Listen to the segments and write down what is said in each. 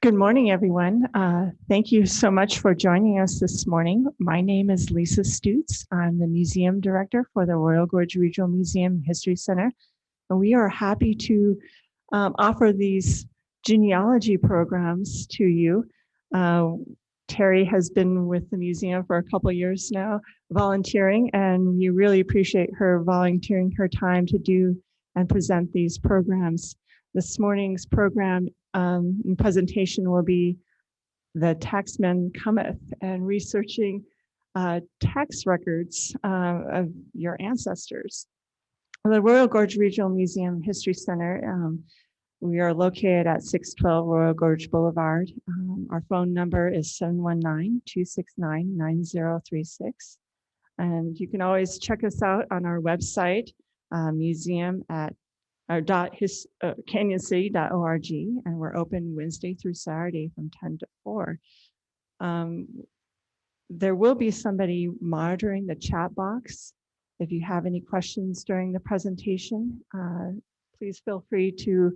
Good morning, everyone. Thank you so much for joining us this morning. My name is Lisa Stutz. I'm the museum director for the Royal Gorge Regional Museum History Center, and we are happy to offer these genealogy programs to you. Terri has been with the museum for a couple of years now, volunteering, and we really appreciate her volunteering her time to do and present these programs. This morning's program and presentation will be the Taxman Cometh and researching tax records of your ancestors. The Royal Gorge Regional Museum History Center, we are located at 612 Royal Gorge Boulevard. Our phone number is 719-269-9036. And you can always check us out on our website, museum at canyoncity.org, and we're open Wednesday through Saturday from 10 to 4. There will be somebody monitoring the chat box. If you have any questions during the presentation, please feel free to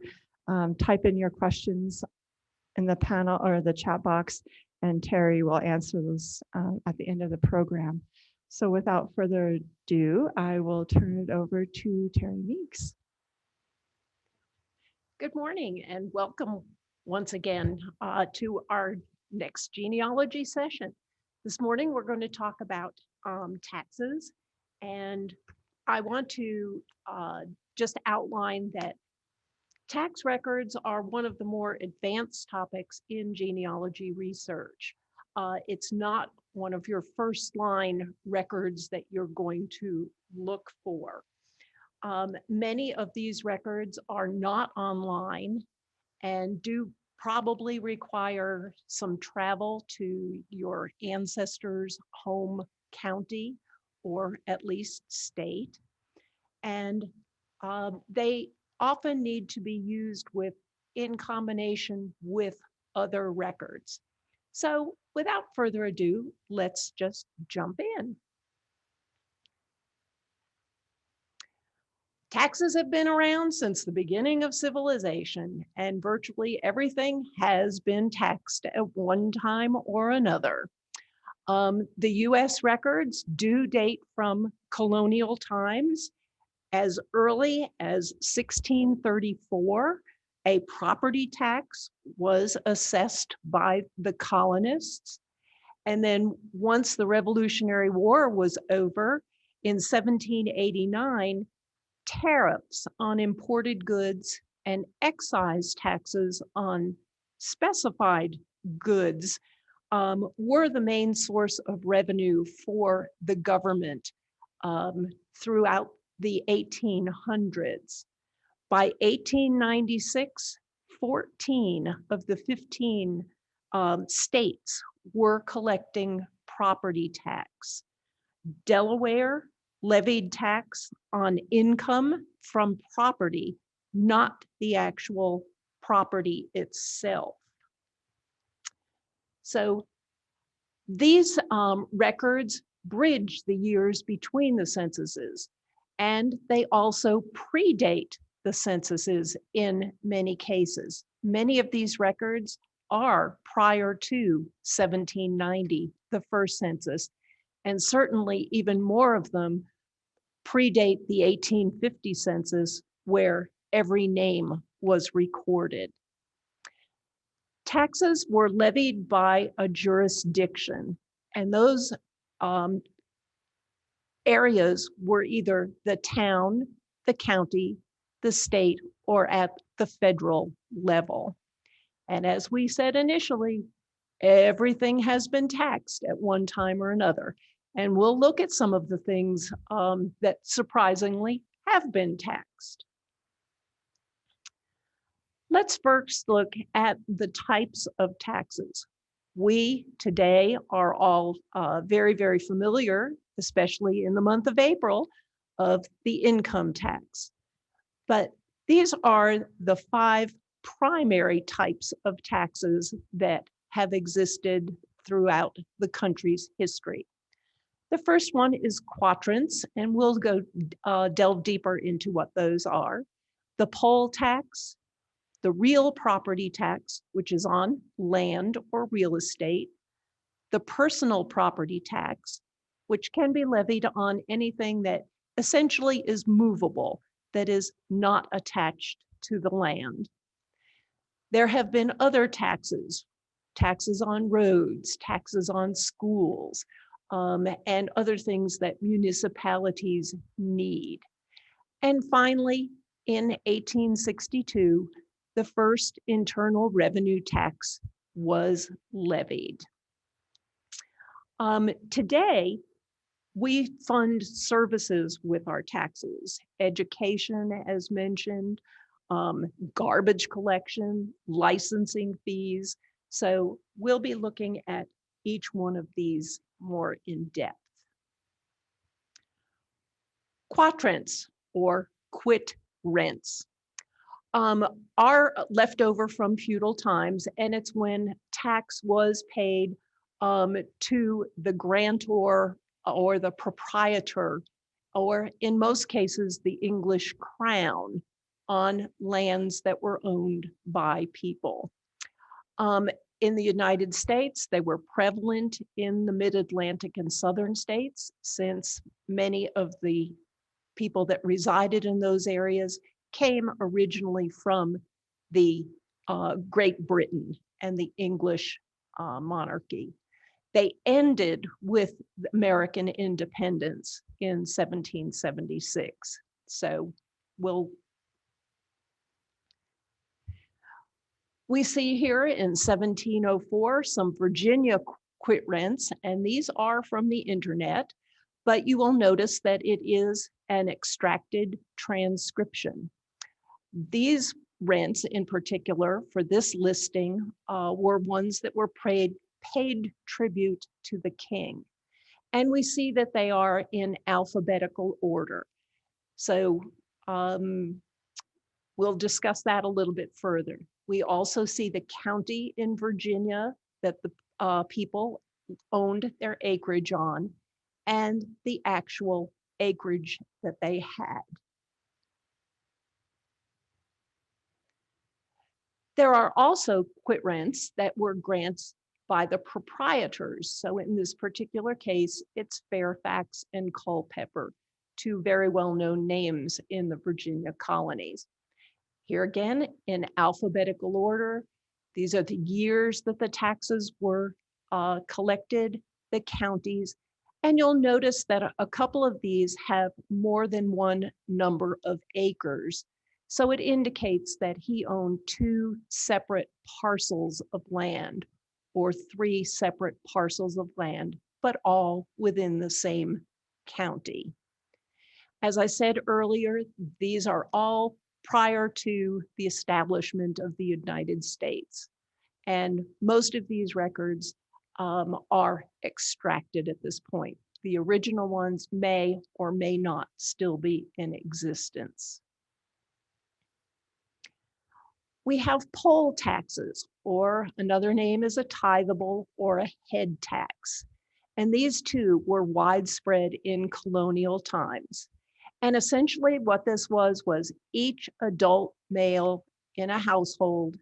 type in your questions in the panel or the chat box, and Terri will answer those at the end of the program. So without further ado, I will turn it over to Terri Meeks. Good morning and welcome once again to our next genealogy session. This morning we're going to talk about taxes, and I want to just outline that tax records are one of the more advanced topics in genealogy research. It's not one of your first line records that you're going to look for. Many of these records are not online and do probably require some travel to your ancestors' home county or at least state. And they often need to be used in combination with other records. So without further ado, let's just jump in. Taxes have been around since the beginning of civilization, and virtually everything has been taxed at one time or another. The US records do date from colonial times. As early as 1634, a property tax was assessed by the colonists. And then once the Revolutionary War was over in 1789, tariffs on imported goods and excise taxes on specified goods were the main source of revenue for the government throughout the 1800s. By 1896, 14 of the 15 states were collecting property tax. Delaware levied tax on income from property, not the actual property itself. So these records bridge the years between the censuses, and they also predate the censuses in many cases. Many of these records are prior to 1790, the first census, and certainly even more of them predate the 1850 census, where every name was recorded. Taxes were levied by a jurisdiction, and those areas were either the town, the county, the state, or at the federal level. And as we said initially, everything has been taxed at one time or another. And we'll look at some of the things that surprisingly have been taxed. Let's first look at the types of taxes. We today are all very, very familiar, especially in the month of April, of the income tax. But these are the 5 primary types of taxes that have existed throughout the country's history. The first one is quatrains, and we'll go delve deeper into what those are. The poll tax, the real property tax, which is on land or real estate, the personal property tax, which can be levied on anything that essentially is movable, that is not attached to the land. There have been other taxes, taxes on roads, taxes on schools, and other things that municipalities need. And finally, in 1862, the first internal revenue tax was levied. Today, we fund services with our taxes, education, as mentioned, garbage collection, licensing fees. So we'll be looking at each one of these more in depth. Quatrents, or quit rents, are left over from feudal times, and it's when tax was paid to the grantor or the proprietor, or in most cases, the English crown, on lands that were owned by people. In the United States, they were prevalent in the mid-Atlantic and southern states, since many of the people that resided in those areas came originally from the Great Britain and the English monarchy. They ended with American independence in 1776. So we see here in 1704 some Virginia quit rents, and these are from the internet, but you will notice that it is an extracted transcription. These rents in particular for this listing were ones that were paid tribute to the king. And we see that they are in alphabetical order. So we'll discuss that a little bit further. We also see the county in Virginia that the people owned their acreage on, and the actual acreage that they had. There are also quit rents that were grants by the proprietors. So in this particular case, it's Fairfax and Culpeper, two very well-known names in the Virginia colonies. Here again, in alphabetical order, these are the years that the taxes were collected, the counties, and you'll notice that a couple of these have more than one number of acres. So it indicates that he owned two separate parcels of land, or three separate parcels of land, but all within the same county. As I said earlier, these are all prior to the establishment of the United States. And most of these records are extracted at this point. The original ones may or may not still be in existence. We have poll taxes, or another name is a tithable or a head tax. And these two were widespread in colonial times. And essentially what this was each adult male in a household,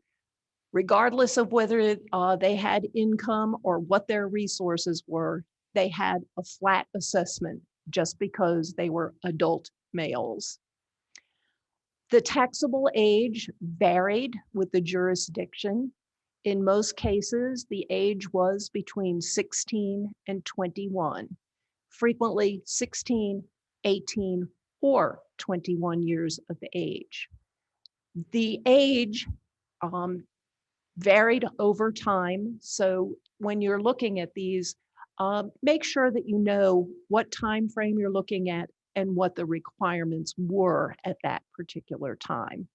regardless of whether they had income or what their resources were, they had a flat assessment just because they were adult males. The taxable age varied with the jurisdiction. In most cases, the age was between 16 and 21, frequently 16, 18, or 21 years of age. The age varied over time. So when you're looking at these, make sure that you know what time frame you're looking at and what the requirements were at that particular time.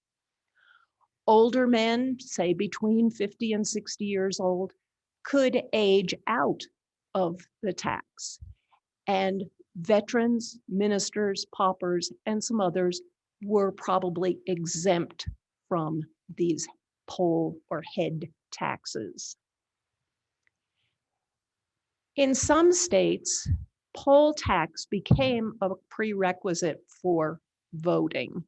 Older men, say between 50 and 60 years old, could age out of the tax. And veterans, ministers, paupers, and some others were probably exempt from these poll or head taxes. In some states, poll tax became a prerequisite for voting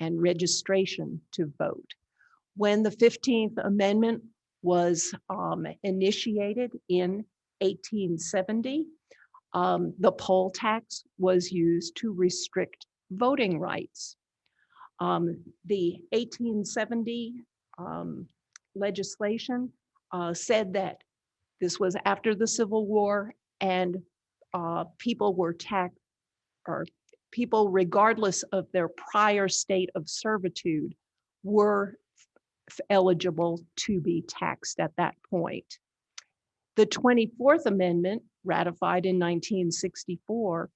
and registration to vote. When the 15th Amendment was initiated in 1870, the poll tax was used to restrict voting rights. The 1870 legislation said that this was after the Civil War, and people were taxed, or people, regardless of their prior state of servitude, were eligible to be taxed at that point. The 24th Amendment, ratified in 1964,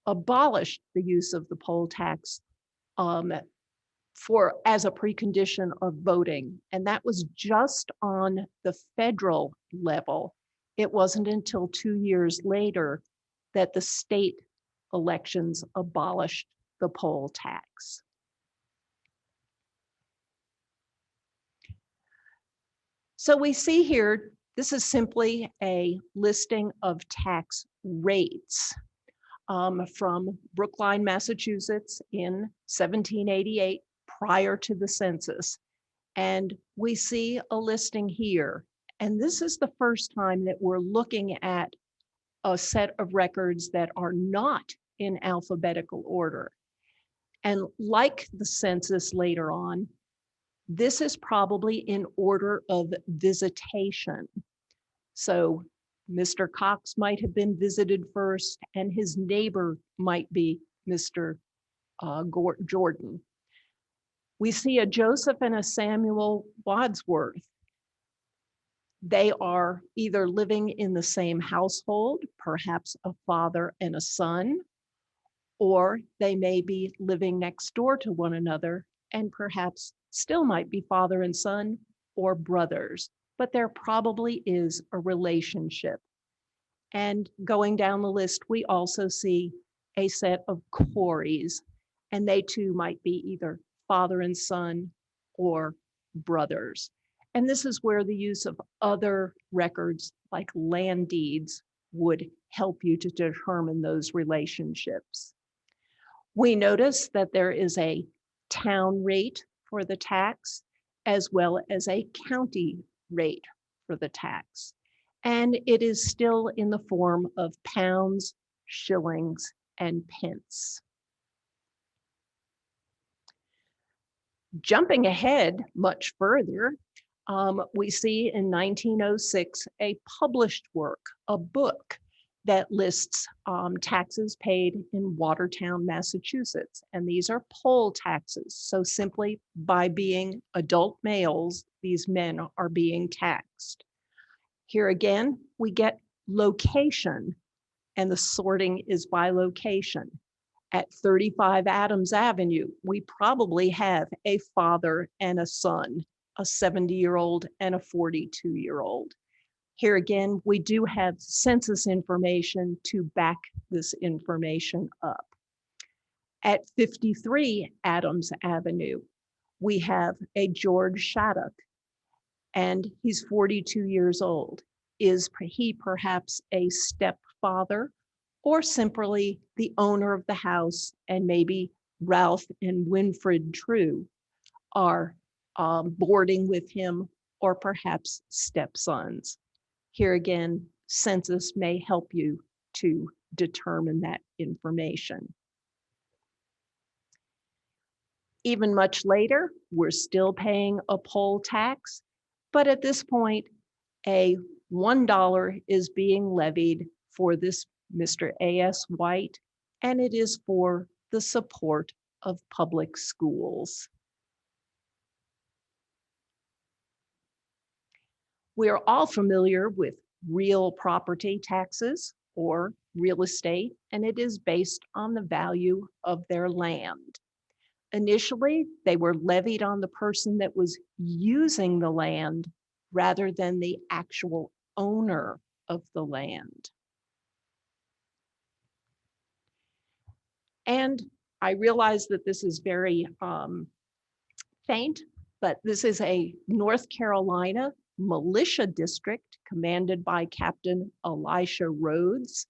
abolished the use of the poll tax as a precondition of voting, and that was just on the federal level. It wasn't until 2 years later that the state elections abolished the poll tax. So we see here, this is simply a listing of tax rates from Brookline, Massachusetts in 1788, prior to the census. And we see a listing here. And this is the first time that we're looking at a set of records that are not in alphabetical order. And like the census later on, this is probably in order of visitation. So Mr. Cox might have been visited first, and his neighbor might be Mr. Jordan. We see a Joseph and a Samuel Wadsworth. They are either living in the same household, perhaps a father and a son, or they may be living next door to one another and perhaps still might be father and son or brothers, but there probably is a relationship. And going down the list, we also see a set of Coreys, and they too might be either father and son or brothers. And this is where the use of other records like land deeds would help you to determine those relationships. We notice that there is a town rate for the tax, as well as a county rate for the tax. And it is still in the form of pounds, shillings, and pence. Jumping ahead much further, we see in 1906 a published work, a book that lists taxes paid in Watertown, Massachusetts. And these are poll taxes. So simply by being adult males, these men are being taxed. Here again, we get location, and the sorting is by location. At 35 Adams Avenue, we probably have a father and a son, a 70-year-old and a 42-year-old. Here again, we do have census information to back this information up. At 53 Adams Avenue, we have a George Shattuck, and he's 42 years old. Is he perhaps a stepfather, or simply the owner of the house, and maybe Ralph and Winfred True are boarding with him, or perhaps stepsons? Here again, census may help you to determine that information. Even much later, we're still paying a poll tax, but at this point, a $1 is being levied for this Mr. A.S. White, and it is for the support of public schools. We are all familiar with real property taxes or real estate, and it is based on the value of their land. Initially, they were levied on the person that was using the land rather than the actual owner of the land. And I realize that this is very faint, but this is a North Carolina militia district commanded by Captain Elisha Rhodes.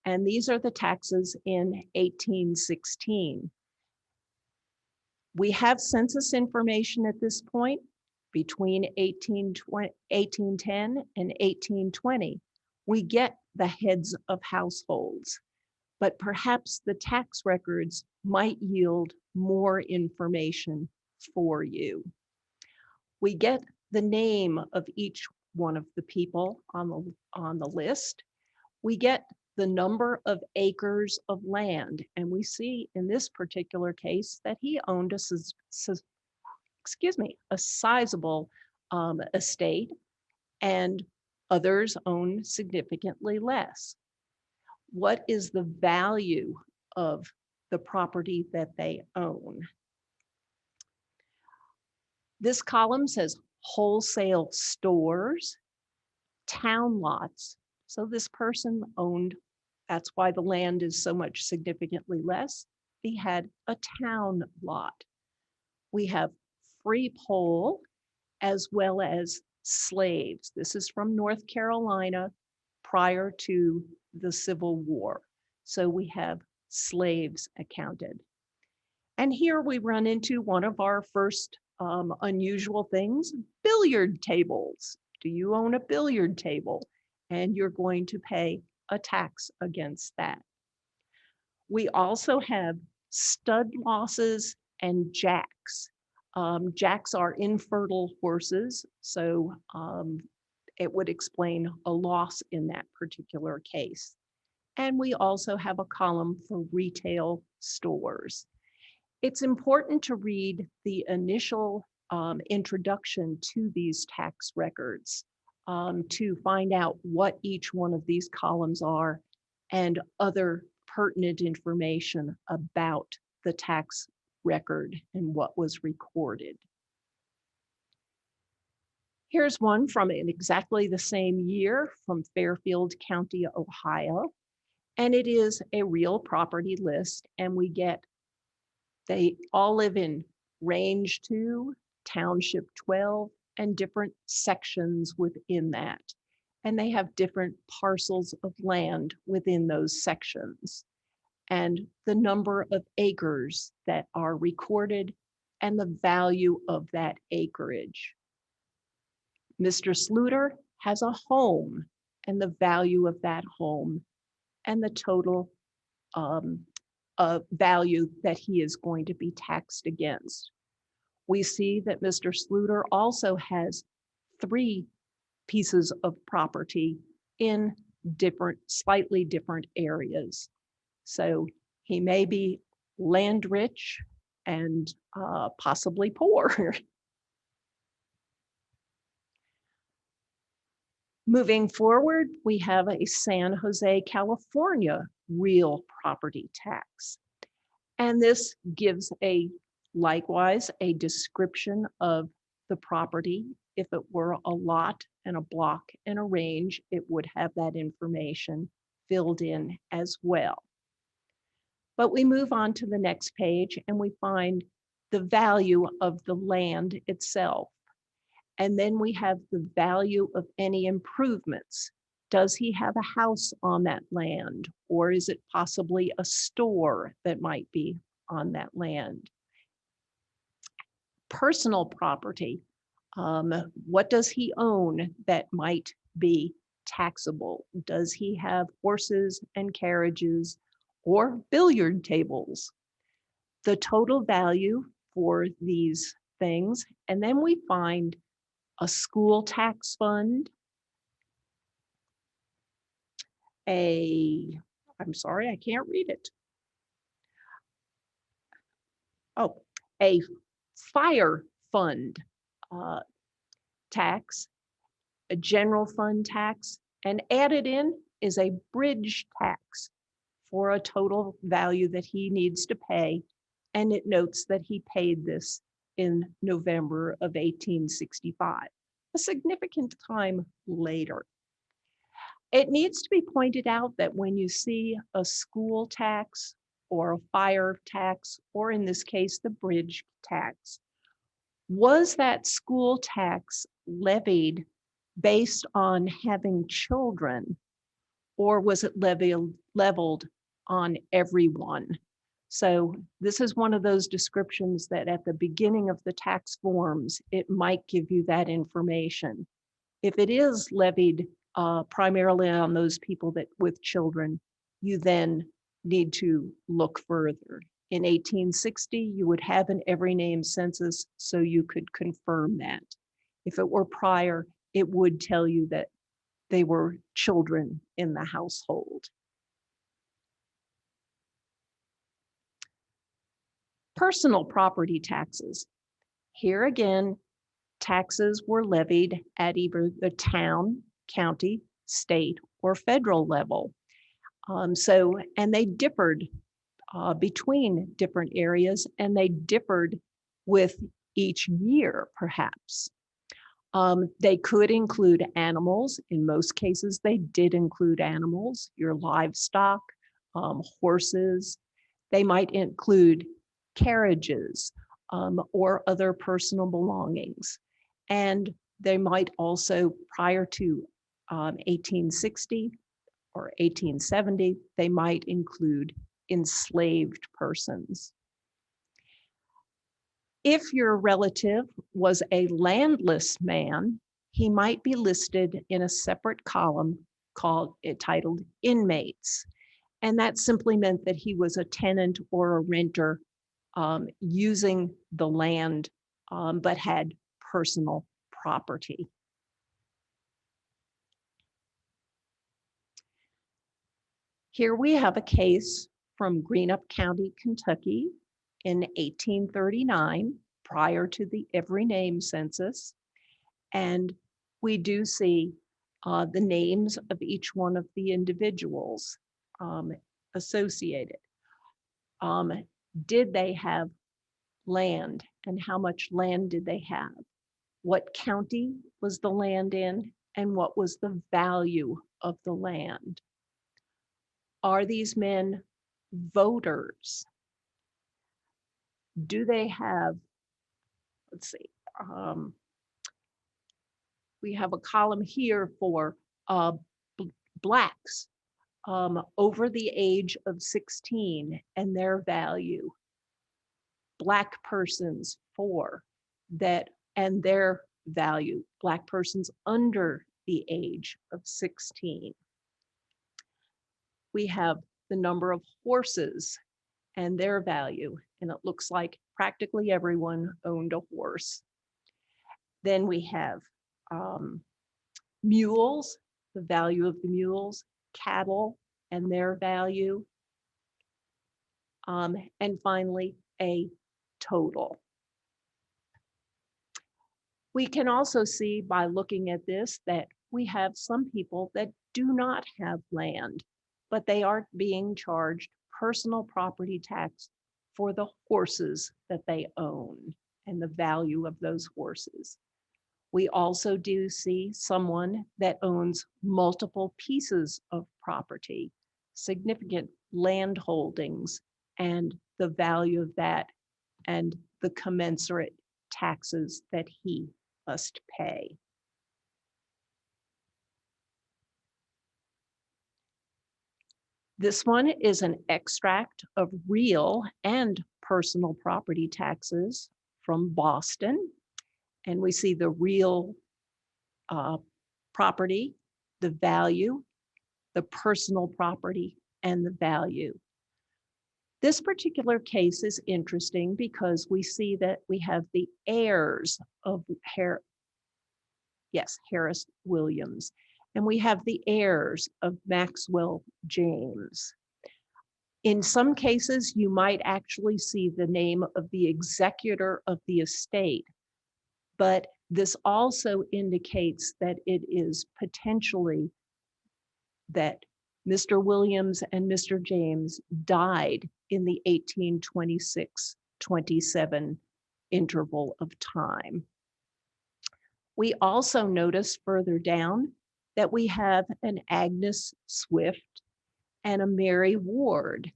And these are the taxes in 1816. We have census information at this point, between 1810 and 1820, we get the heads of households, but perhaps the tax records might yield more information for you. We get the name of each one of the people on the list. We get the number of acres of land, and we see in this particular case that he owned a sizable estate, and others own significantly less. What is the value of the property that they own? This column says wholesale stores, town lots. So this person owned, that's why the land is so much significantly less. He had a town lot. We have free poll as well as slaves. This is from North Carolina prior to the Civil War. So we have slaves accounted. And here we run into one of our first unusual things, billiard tables. Do you own a billiard table? And you're going to pay a tax against that. We also have stud losses and jacks. Jacks are infertile horses, so it would explain a loss in that particular case. And we also have a column for retail stores. It's important to read the initial introduction to these tax records to find out what each one of these columns are and other pertinent information about the tax record and what was recorded. Here's one from exactly the same year from Fairfield County, Ohio. And it is a real property list, and we get, they all live in Range 2, Township 12, and different sections within that. And they have different parcels of land within those sections, and the number of acres that are recorded and the value of that acreage. Mr. Sluter has a home and the value of that home and the total value that he is going to be taxed against. We see that Mr. Sluter also has 3 pieces of property in slightly different areas. So he may be land rich and possibly poor. Moving forward, we have a San Jose, California real property tax. And this gives likewise a description of the property. If it were a lot and a block and a range, it would have that information filled in as well. But we move on to the next page and we find the value of the land itself. And then we have the value of any improvements. Does he have a house on that land? Or is it possibly a store that might be on that land? Personal property. What does he own that might be taxable? Does he have horses and carriages or billiard tables? The total value for these things. And then we find a school tax fund, I'm sorry, I can't read it. Oh, a fire fund tax, a general fund tax, and added in is a bridge tax for a total value that he needs to pay. And it notes that he paid this in November of 1865, a significant time later. It needs to be pointed out that when you see a school tax or a fire tax, or in this case, the bridge tax, was that school tax levied based on having children, or was it leveled on everyone? So this is one of those descriptions that at the beginning of the tax forms, it might give you that information. If it is levied primarily on those people that with children, you then need to look further. In 1860, you would have an every name census, so you could confirm that. If it were prior, it would tell you that they were children in the household. Personal property taxes. Here again, taxes were levied at either the town, county, state, or federal level. And they differed between different areas, and they differed with each year, perhaps. They could include animals. In most cases, they did include animals, your livestock, horses. They might include carriages or other personal belongings. And they might also, prior to 1860 or 1870, they might include enslaved persons. If your relative was a landless man, he might be listed in a separate column titled inmates. And that simply meant that he was a tenant or a renter using the land, but had personal property. Here we have a case from Greenup County, Kentucky in 1839, prior to the every name census. And we do see the names of each one of the individuals associated. Did they have land, and how much land did they have? What county was the land in, and what was the value of the land? Are these men voters? Do they have, let's see, we have a column here for Blacks over the age of 16 and their value. Black persons and their value. Black persons under the age of 16. We have the number of horses and their value, and it looks like practically everyone owned a horse. Then we have mules, the value of the mules, cattle and their value, and finally a total. We can also see by looking at this that we have some people that do not have land, but they are being charged personal property tax for the horses that they own and the value of those horses. We also do see someone that owns multiple pieces of property, significant land holdings, and the value of that and the commensurate taxes that he must pay. This one is an extract of real and personal property taxes from Boston. And we see the real property, the value, the personal property, and the value. This particular case is interesting because we see that we have the heirs of Harris Williams, and we have the heirs of Maxwell James. In some cases, you might actually see the name of the executor of the estate, but this also indicates that it is potentially that Mr. Williams and Mr. James died in the 1826-27 interval of time. We also notice further down that we have an Agnes Swift and a Mary Ward,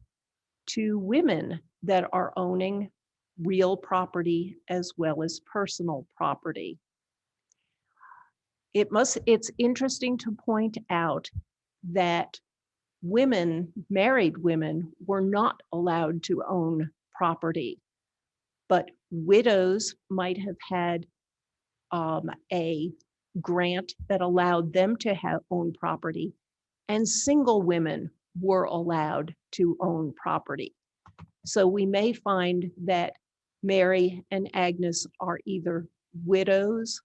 two women that are owning real property as well as personal property. It's interesting to point out that married women, were not allowed to own property, but widows might have had a grant that allowed them to own property, and single women were allowed to own property. So we may find that Mary and Agnes are either widows,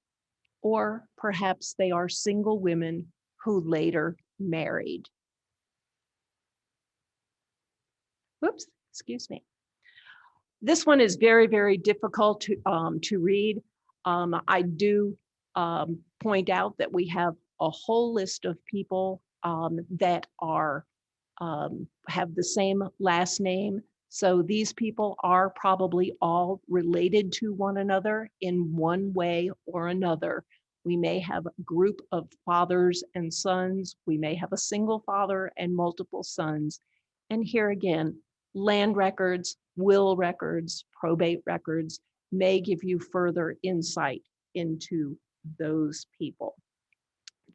or perhaps they are single women who later married. Whoops, excuse me. This one is very, very difficult to read. I do point out that we have a whole list of people that are have the same last name. So these people are probably all related to one another in one way or another. We may have a group of fathers and sons. We may have a single father and multiple sons. And here again, land records, will records, probate records may give you further insight into those people.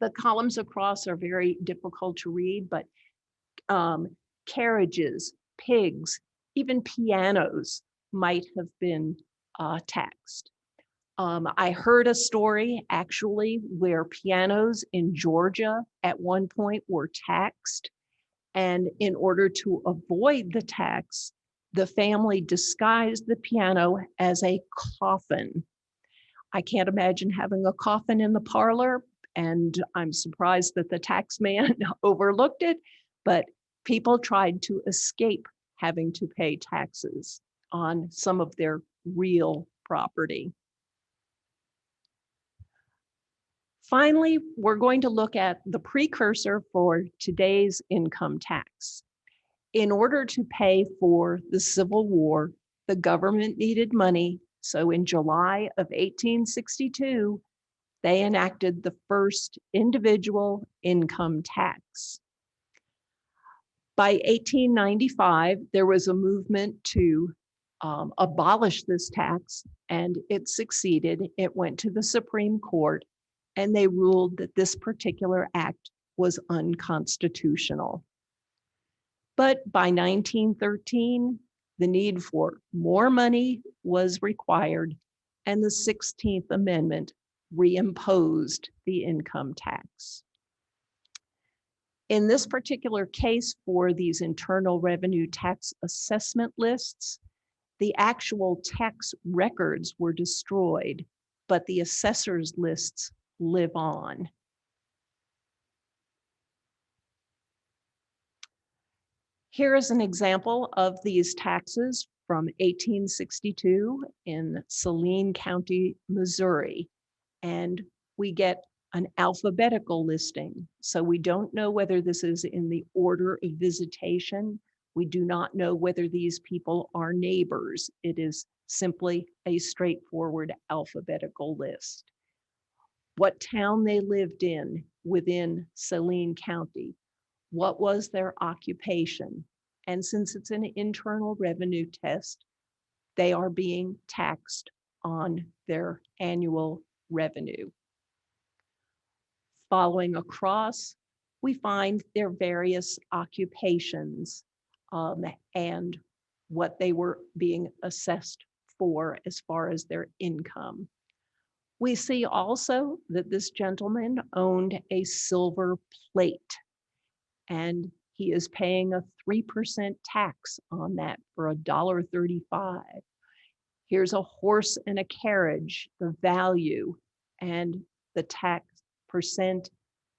The columns across are very difficult to read, but carriages, pigs, even pianos might have been taxed. I heard a story actually where pianos in Georgia at one point were taxed, and in order to avoid the tax, the family disguised the piano as a coffin. I can't imagine having a coffin in the parlor, and I'm surprised that the tax man overlooked it, but people tried to escape having to pay taxes on some of their real property. Finally, we're going to look at the precursor for today's income tax. In order to pay for the Civil War, the government needed money. So in July of 1862, they enacted the first individual income tax. By 1895, there was a movement to abolish this tax, and it succeeded. It went to the Supreme Court, and they ruled that this particular act was unconstitutional. But by 1913, the need for more money was required, and the 16th Amendment reimposed the income tax. In this particular case, for these internal revenue tax assessment lists, the actual tax records were destroyed, but the assessor's lists live on. Here is an example of these taxes from 1862 in Saline County, Missouri. And we get an alphabetical listing. So we don't know whether this is in the order of visitation. We do not know whether these people are neighbors. It is simply a straightforward alphabetical list. What town they lived in within Saline County, what was their occupation? And since it's an internal revenue test, they are being taxed on their annual revenue. Following across, we find their various occupations and what they were being assessed for as far as their income. We see also that this gentleman owned a silver plate, and he is paying a 3% tax on that for $1.35. Here's a horse and a carriage, the value, and the tax percent.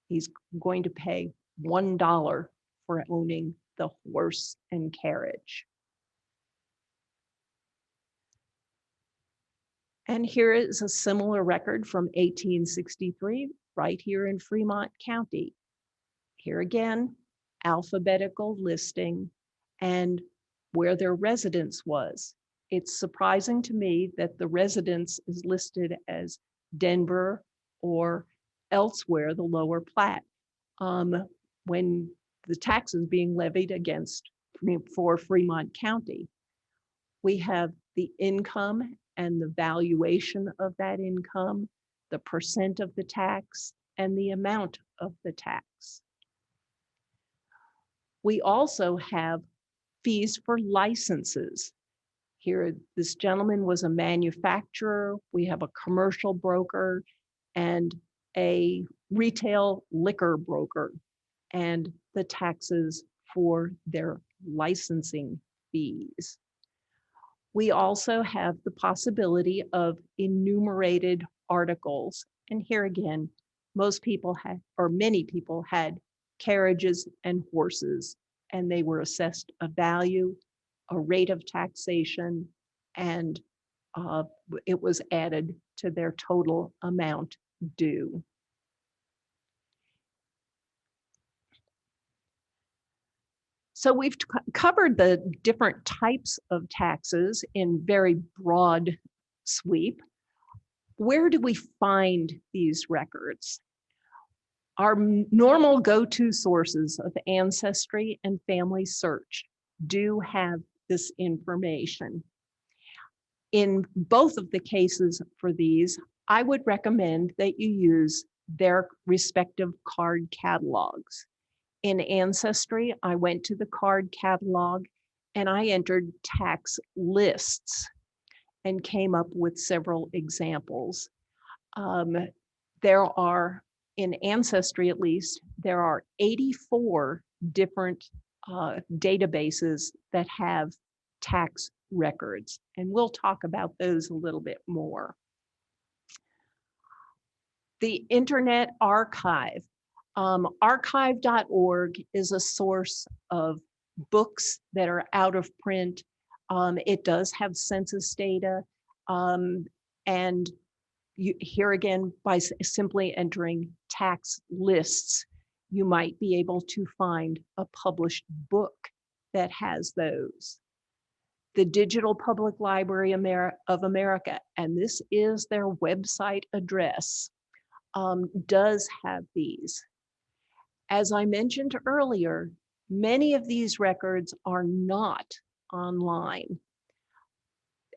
He's going to pay $1 for owning the horse and carriage. And here is a similar record from 1863, right here in Fremont County. Here again, alphabetical listing and where their residence was. It's surprising to me that the residence is listed as Denver or elsewhere, the Lower Platte, when the tax is being levied for Fremont County. We have the income and the valuation of that income, the percent of the tax, and the amount of the tax. We also have fees for licenses. Here, this gentleman was a manufacturer. We have a commercial broker and a retail liquor broker, and the taxes for their licensing fees. We also have the possibility of enumerated articles. And here again, most people had, or many people had carriages and horses, and they were assessed a value, a rate of taxation, and it was added to their total amount due. So we've covered the different types of taxes in very broad sweep. Where do we find these records? Our normal go-to sources of ancestry and family search do have this information. In both of the cases for these, I would recommend that you use their respective card catalogs. In Ancestry, I went to the card catalog and I entered tax lists and came up with several examples. There are, in Ancestry at least, there are 84 different databases that have tax records, and we'll talk about those a little bit more. The Internet Archive. Archive.org is a source of books that are out of print. It does have census data. And here again, by simply entering tax lists, you might be able to find a published book that has those. The Digital Public Library of America, and this is their website address, does have these. As I mentioned earlier, many of these records are not online.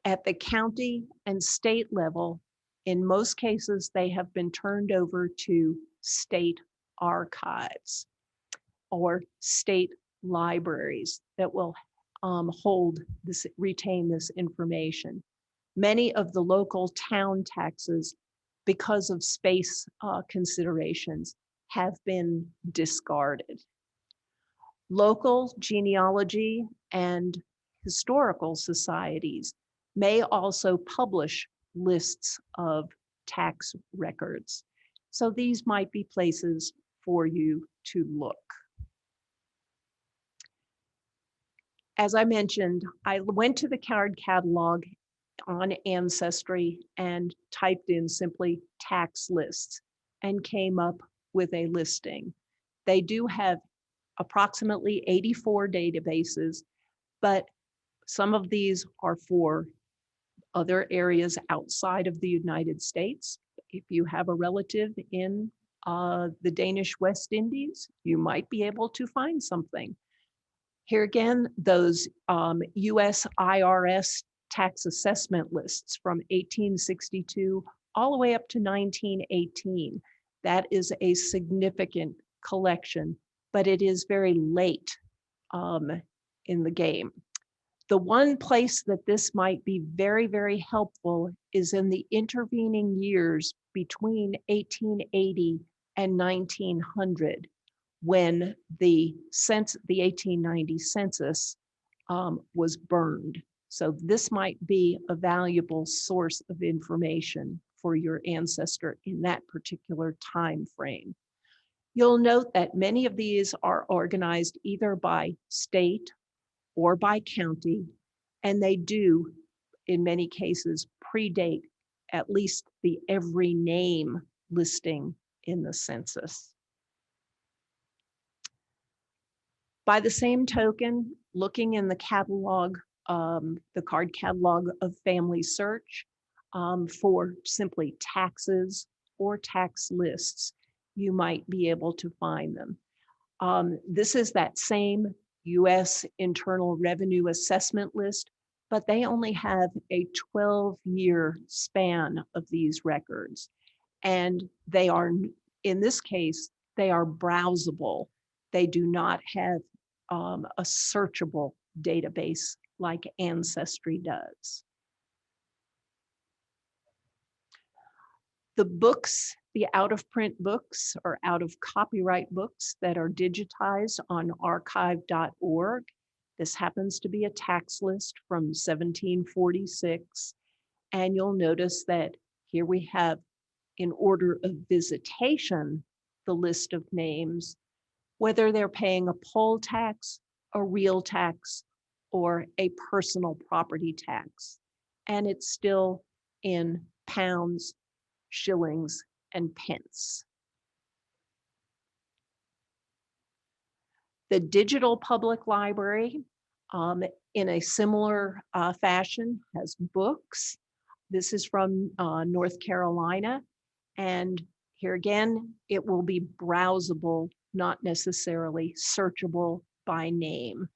At the county and state level, in most cases, they have been turned over to state archives or state libraries that will retain this information. Many of the local town taxes, because of space considerations, have been discarded. Local genealogy and historical societies may also publish lists of tax records. So these might be places for you to look. As I mentioned, I went to the card catalog on Ancestry and typed in simply tax lists and came up with a listing. They do have approximately 84 databases, but some of these are for other areas outside of the United States. If you have a relative in the Danish West Indies, you might be able to find something. Here again, those US IRS tax assessment lists from 1862 all the way up to 1918. That is a significant collection, but it is very late in the game. The one place that this might be very, very helpful is in the intervening years between 1880 and 1900, when the 1890 census was burned. So this might be a valuable source of information for your ancestor in that particular time frame. You'll note that many of these are organized either by state or by county, and they do, in many cases, predate at least the every name listing in the census. By the same token, looking in the catalog, the card catalog of Family Search for simply taxes or tax lists, you might be able to find them. This is that same US Internal Revenue Assessment list, but they only have a 12-year span of these records. And they are, in this case, they are browsable. They do not have a searchable database like Ancestry does. The books, the out-of-print books or out-of-copyright books that are digitized on archive.org. This happens to be a tax list from 1746. And you'll notice that here we have, in order of visitation, the list of names, whether they're paying a poll tax, a real tax, or a personal property tax. And it's still in pounds, shillings, and pence. The digital public library, in a similar fashion, has books. This is from North Carolina. And here again, it will be browsable, not necessarily searchable by name.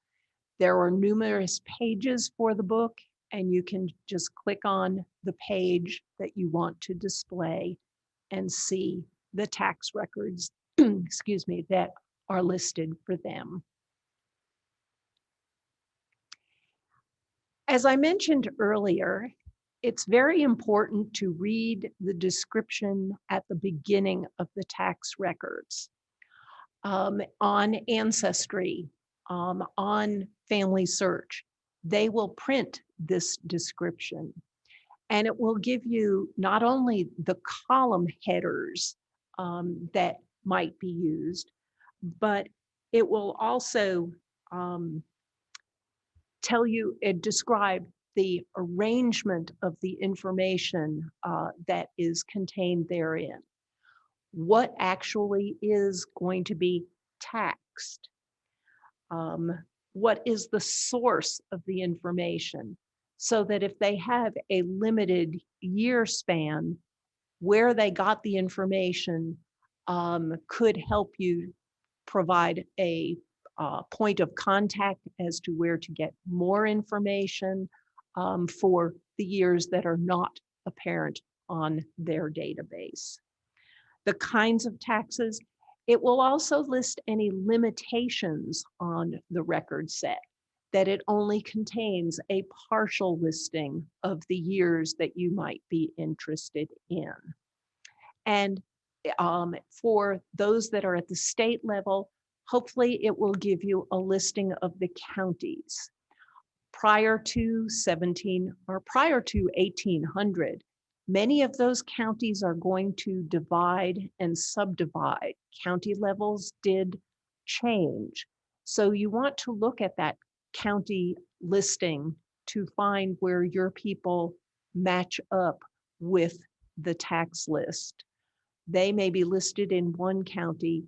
There are numerous pages for the book, and you can just click on the page that you want to display and see the tax records, excuse me, that are listed for them. As I mentioned earlier, it's very important to read the description at the beginning of the tax records. On Ancestry, on Family Search, they will print this description, and it will give you not only the column headers that might be used, but it will also tell you and describe the arrangement of the information that is contained therein. What actually is going to be taxed? What is the source of the information? So that if they have a limited year span, where they got the information could help you provide a point of contact as to where to get more information for the years that are not apparent on their database. The kinds of taxes, it will also list any limitations on the record set, that it only contains a partial listing of the years that you might be interested in. And for those that are at the state level, hopefully it will give you a listing of the counties. Prior to 1800, many of those counties are going to divide and subdivide. County levels did change. So you want to look at that county listing to find where your people match up with the tax list. They may be listed in one county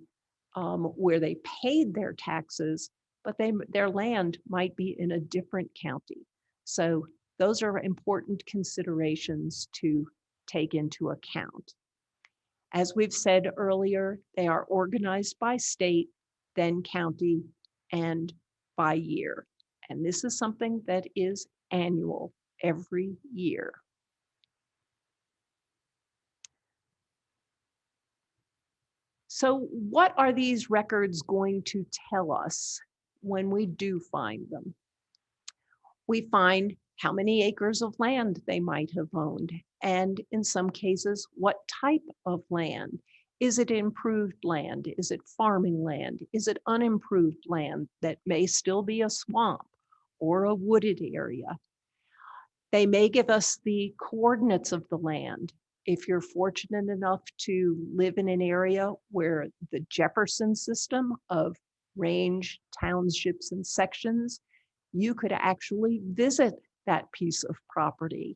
where they paid their taxes, but their land might be in a different county. So those are important considerations to take into account. As we've said earlier, they are organized by state, then county, and by year. And this is something that is annual every year. So what are these records going to tell us when we do find them? We find how many acres of land they might have owned, and in some cases, what type of land. Is it improved land? Is it farming land? Is it unimproved land that may still be a swamp or a wooded area? They may give us the coordinates of the land. If you're fortunate enough to live in an area where the Jefferson system of range, townships, and sections, you could actually visit that piece of property.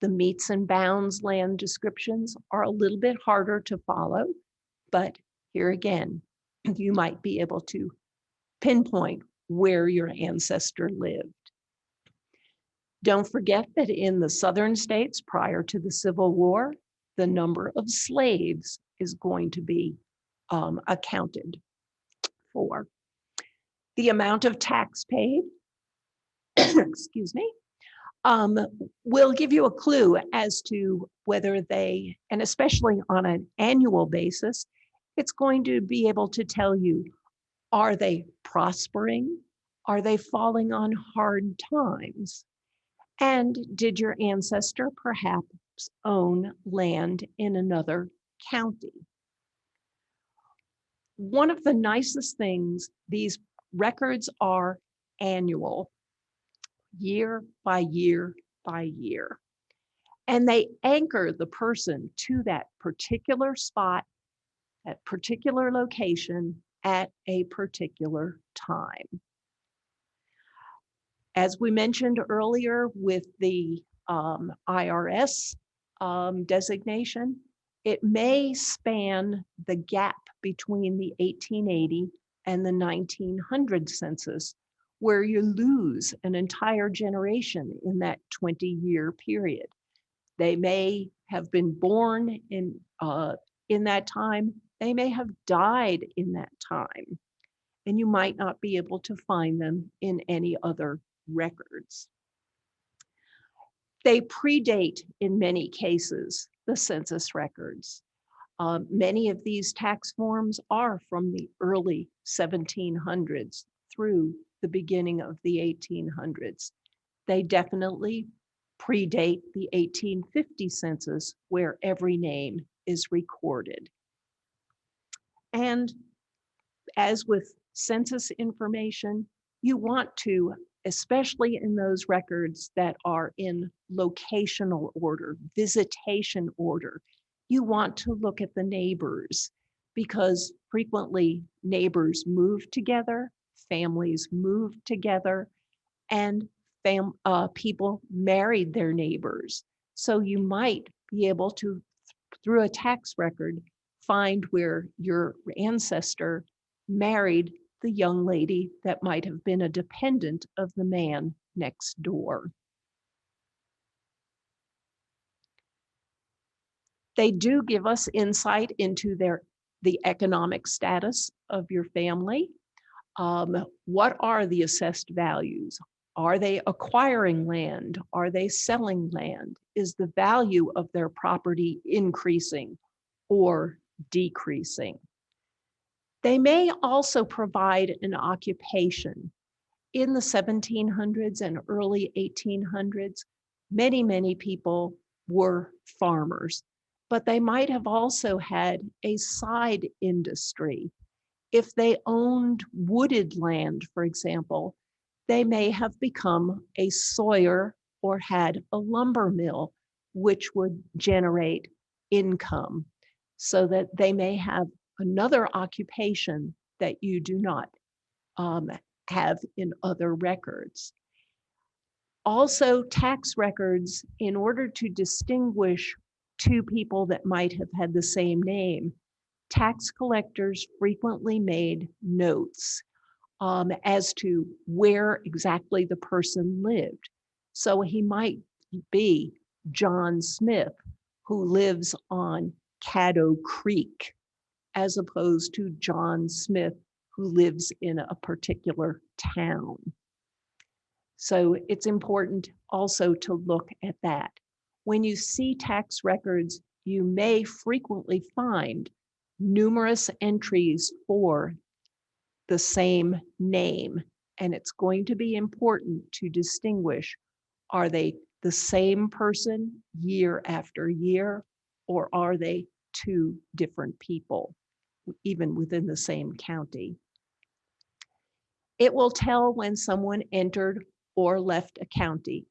The meets and bounds land descriptions are a little bit harder to follow, but here again, you might be able to pinpoint where your ancestor lived. Don't forget that in the southern states prior to the Civil War, the number of slaves is going to be accounted for. The amount of tax paid, excuse me, will give you a clue as to whether they, and especially on an annual basis, it's going to be able to tell you, Are they prospering? Are they falling on hard times? And did your ancestor perhaps own land in another county? One of the nicest things, these records are annual, year by year by year. And they anchor the person to that particular spot, that particular location at a particular time. As we mentioned earlier with the IRS designation, it may span the gap between the 1880 and the 1900 census, where you lose an entire generation in that 20-year period. They may have been born in that time. They may have died in that time, and you might not be able to find them in any other records. They predate, in many cases, the census records. Many of these tax forms are from the early 1700s through the beginning of the 1800s. They definitely predate the 1850 census, where every name is recorded. And as with census information, you want to, especially in those records that are in locational order, visitation order, you want to look at the neighbors, because frequently neighbors move together, families move together, and people married their neighbors. So you might be able to, through a tax record, find where your ancestor married the young lady that might have been a dependent of the man next door. They do give us insight into the economic status of your family. What are the assessed values? Are they acquiring land? Are they selling land? Is the value of their property increasing or decreasing? They may also provide an occupation. In the 1700s and early 1800s, many people were farmers, but they might have also had a side industry. If they owned wooded land, for example, they may have become a sawyer or had a lumber mill, which would generate income, so that they may have another occupation that you do not have in other records. Also, tax records, in order to distinguish two people that might have had the same name, tax collectors frequently made notes as to where exactly the person lived. So he might be John Smith, who lives on Caddo Creek, as opposed to John Smith, who lives in a particular town. So it's important also to look at that. When you see tax records, you may frequently find numerous entries for the same name, and it's going to be important to distinguish, are they the same person year after year, or are they two different people, even within the same county? It will tell when someone entered or left a county,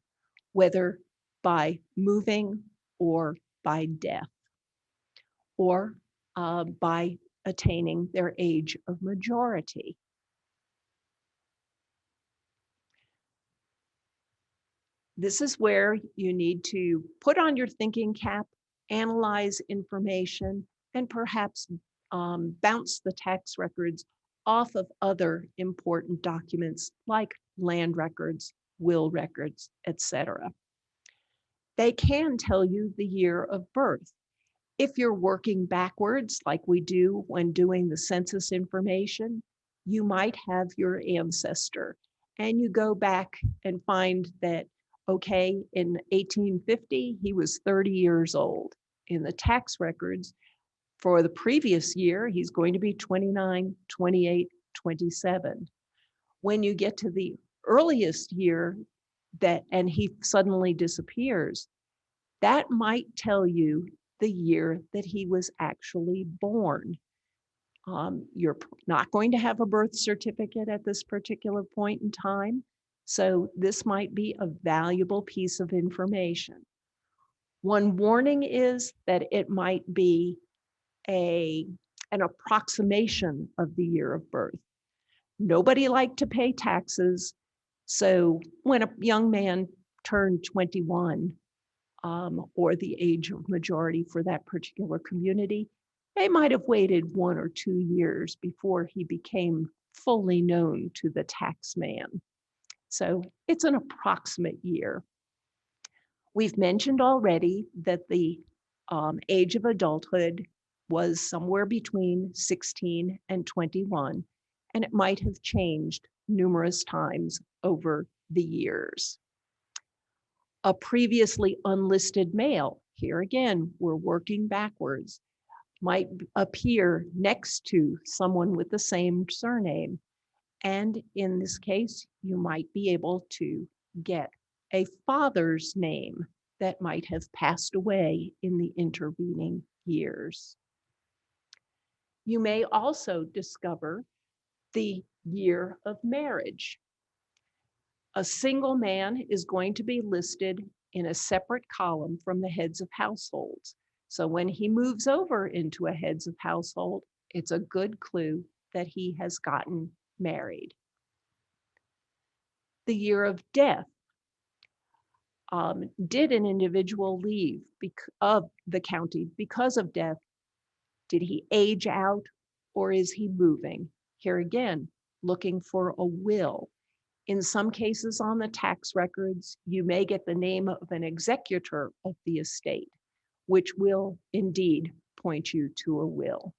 whether by moving or by death, or by attaining their age of majority. This is where you need to put on your thinking cap, analyze information, and perhaps bounce the tax records off of other important documents like land records, will records, etc. They can tell you the year of birth. If you're working backwards, like we do when doing the census information, you might have your ancestor, and you go back and find that, okay, in 1850, he was 30 years old. In the tax records for the previous year, he's going to be 29, 28, 27. When you get to the earliest year and he suddenly disappears, that might tell you the year that he was actually born. You're not going to have a birth certificate at this particular point in time, so this might be a valuable piece of information. One warning is that it might be an approximation of the year of birth. Nobody liked to pay taxes, so when a young man turned 21, or the age of majority for that particular community, they might have waited 1 or 2 years before he became fully known to the tax man. So it's an approximate year. We've mentioned already that the age of adulthood was somewhere between 16 and 21, and it might have changed numerous times over the years. A previously unlisted male, here again, we're working backwards, might appear next to someone with the same surname. And in this case, you might be able to get a father's name that might have passed away in the intervening years. You may also discover the year of marriage. A single man is going to be listed in a separate column from the heads of households. So when he moves over into a heads of household, it's a good clue that he has gotten married. The year of death. Did an individual leave of the county because of death? Did he age out, or is he moving? Here again, looking for a will. In some cases on the tax records, you may get the name of an executor of the estate, which will indeed point you to a will.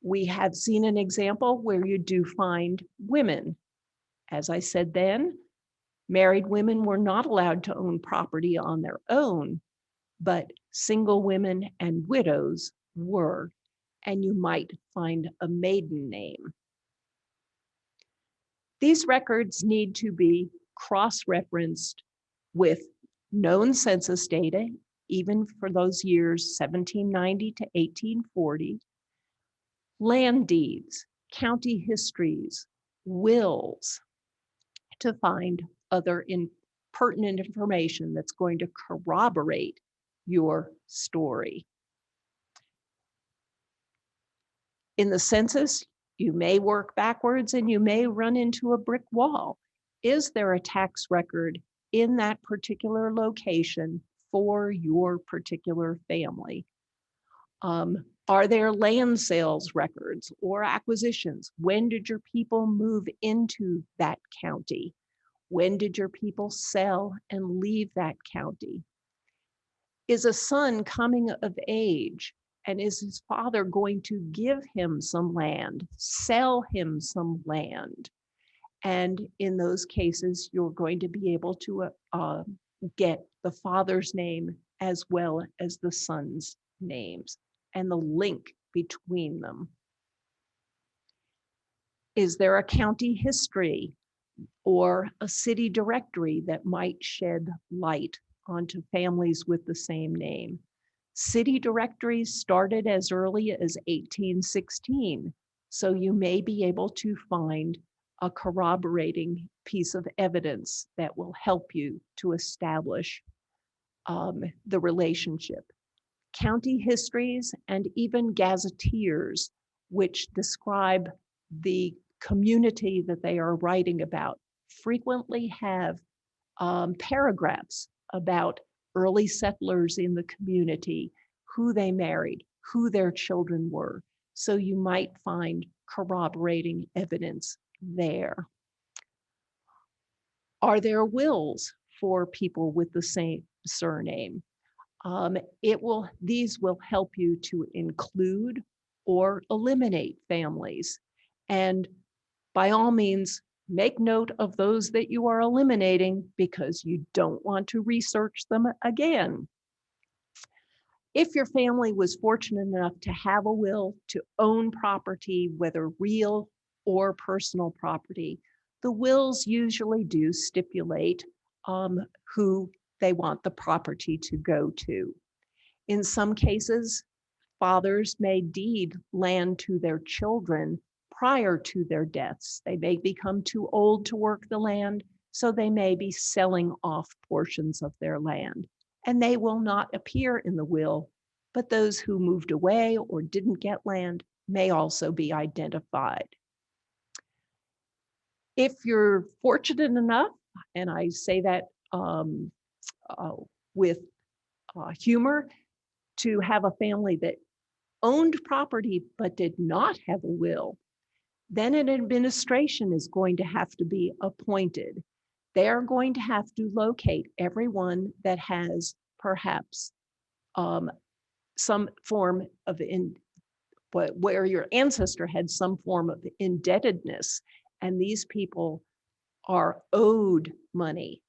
We have seen an example where you do find women. As I said then, married women were not allowed to own property on their own, but single women and widows were, and you might find a maiden name. These records need to be cross-referenced with known census data, even for those years 1790 to 1840, land deeds, county histories, wills, to find other pertinent information that's going to corroborate your story. In the census, you may work backwards and you may run into a brick wall. Is there a tax record in that particular location for your particular family? Are there land sales records or acquisitions? When did your people move into that county? When did your people sell and leave that county? Is a son coming of age, and is his father going to give him some land, sell him some land? And in those cases, you're going to be able to get the father's name as well as the son's names and the link between them. Is there a county history or a city directory that might shed light onto families with the same name? City directories started as early as 1816, so you may be able to find a corroborating piece of evidence that will help you to establish the relationship. County histories and even gazetteers, which describe the community that they are writing about, frequently have paragraphs about early settlers in the community, who they married, who their children were. So you might find corroborating evidence there. Are there wills for people with the same surname? These will help you to include or eliminate families. And by all means, make note of those that you are eliminating because you don't want to research them again. If your family was fortunate enough to have a will to own property, whether real or personal property, the wills usually do stipulate who they want the property to go to. In some cases, fathers may deed land to their children prior to their deaths. They may become too old to work the land, so they may be selling off portions of their land, and they will not appear in the will, but those who moved away or didn't get land may also be identified. If you're fortunate enough, and I say that with humor, to have a family that owned property but did not have a will, then an administration is going to have to be appointed. They are going to have to locate everyone that has perhaps some form of where your ancestor had some form of indebtedness, and these people are owed money.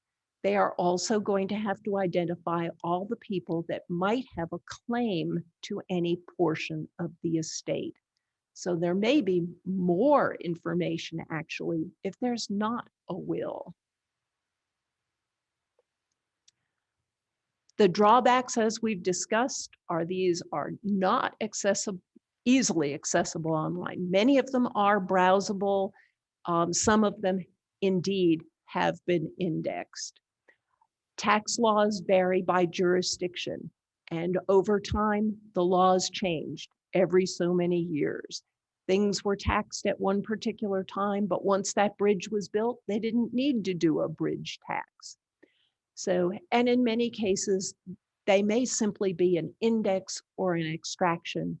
They are also going to have to identify all the people that might have a claim to any portion of the estate. So there may be more information actually if there's not a will. The drawbacks, as we've discussed, are these are not easily accessible online. Many of them are browsable. Some of them indeed have been indexed. Tax laws vary by jurisdiction, and over time, the laws changed every so many years. Things were taxed at one particular time, but once that bridge was built, they didn't need to do a bridge tax. So, and in many cases, they may simply be an index or an extraction,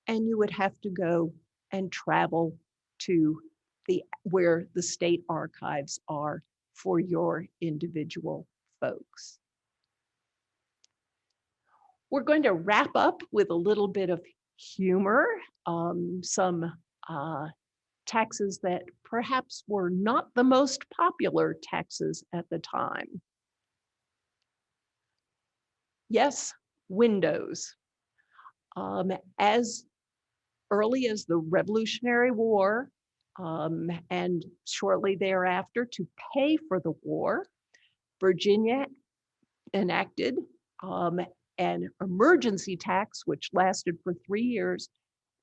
and you would have to go and travel to where the state archives are for your individual folks. We're going to wrap up with a little bit of humor, some taxes that perhaps were not the most popular taxes at the time. Yes, windows. As early as the Revolutionary War and shortly thereafter, to pay for the war, Virginia enacted an emergency tax, which lasted for 3 years,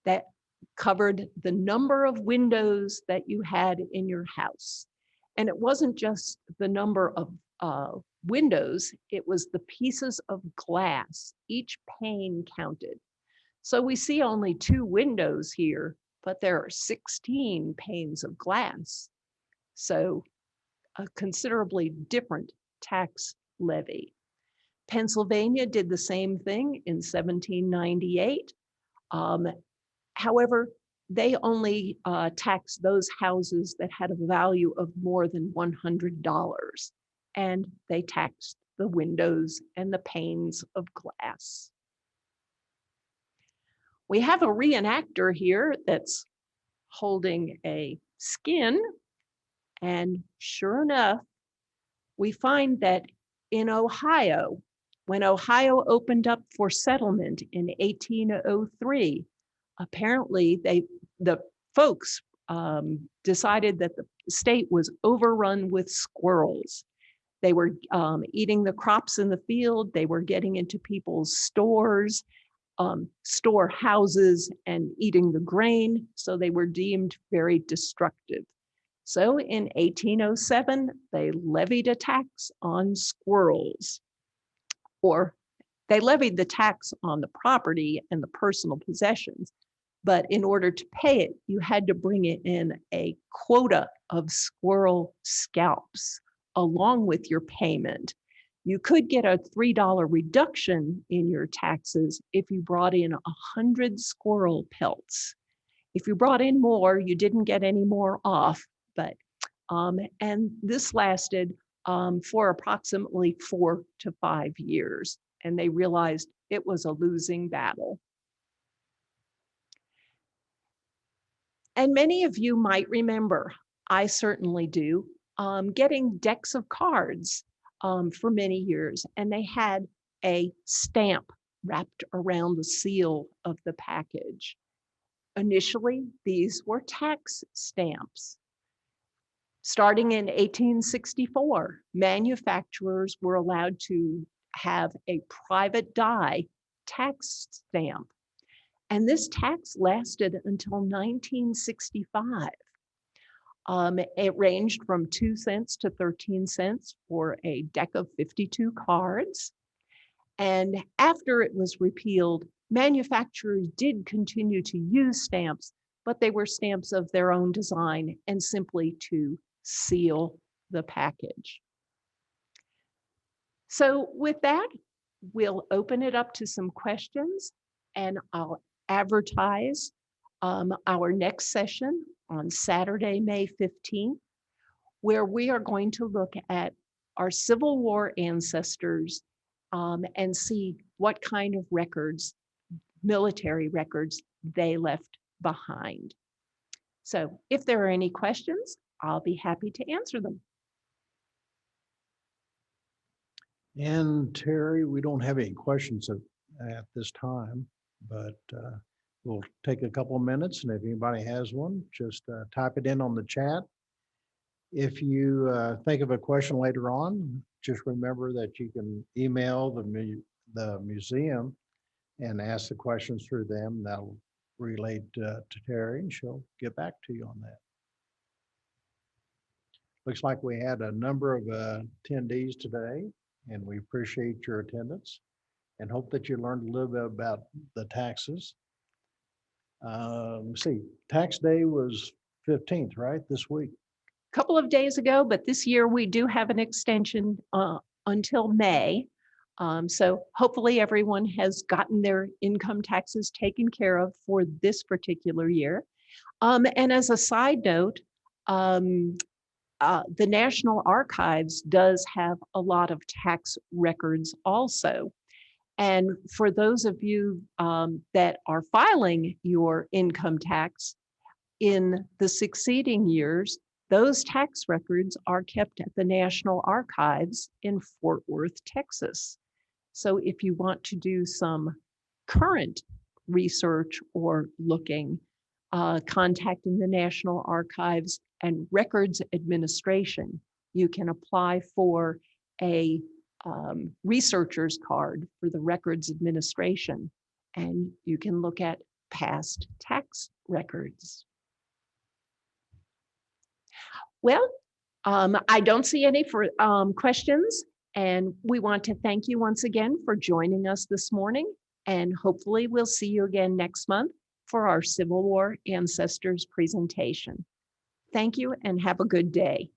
that covered the number of windows that you had in your house. And it wasn't just the number of windows, it was the pieces of glass. Each pane counted. So we see only 2 windows here, but there are 16 panes of glass. So a considerably different tax levy. Pennsylvania did the same thing in 1798. However, they only taxed those houses that had a value of more than $100, and they taxed the windows and the panes of glass. We have a reenactor here that's holding a skin, and sure enough, we find that in Ohio, when Ohio opened up for settlement in 1803, apparently the folks decided that the state was overrun with squirrels. They were eating the crops in the field. They were getting into people's stores, storehouses, and eating the grain. So they were deemed very destructive. So in 1807, they levied a tax on squirrels, or they levied the tax on the property and the personal possessions. But in order to pay it, you had to bring it in a quota of squirrel scalps along with your payment. You could get a $3 reduction in your taxes if you brought in 100 squirrel pelts. If you brought in more, you didn't get any more off. But and this lasted for approximately 4 to 5 years, and they realized it was a losing battle. And many of you might remember, I certainly do, getting decks of cards for many years, and they had a stamp wrapped around the seal of the package. Initially, these were tax stamps. Starting in 1864, manufacturers were allowed to have a private die tax stamp. And this tax lasted until 1965. It ranged from 2 cents to 13 cents for a deck of 52 cards. And after it was repealed, manufacturers did continue to use stamps, but they were stamps of their own design and simply to seal the package. So with that, we'll open it up to some questions, and I'll advertise our next session on Saturday, May 15th, where we are going to look at our Civil War ancestors and see what kind of records, military records, they left behind. So if there are any questions, I'll be happy to answer them. And Terri, we don't have any questions at this time, but we'll take a couple of minutes, and if anybody has one, just type it in on the chat. If you think of a question later on, just remember that you can email the museum and ask the questions through them. That'll relate to Terri, and she'll get back to you on that. Looks like we had a number of attendees today, and we appreciate your attendance and hope that you learned a little bit about the taxes. Let's see, tax day was 15th, right, this week? A couple of days ago, but this year we do have an extension until May. So hopefully everyone has gotten their income taxes taken care of for this particular year. And as a side note, the National Archives does have a lot of tax records also. And for those of you that are filing your income tax in the succeeding years, those tax records are kept at the National Archives in Fort Worth, Texas. So if you want to do some current research or looking, contacting the National Archives and Records Administration, you can apply for a researcher's card for the Records Administration, and you can look at past tax records. Well, I don't see any questions, and we want to thank you once again for joining us this morning, and hopefully we'll see you again next month for our Civil War Ancestors presentation. Thank you and have a good day.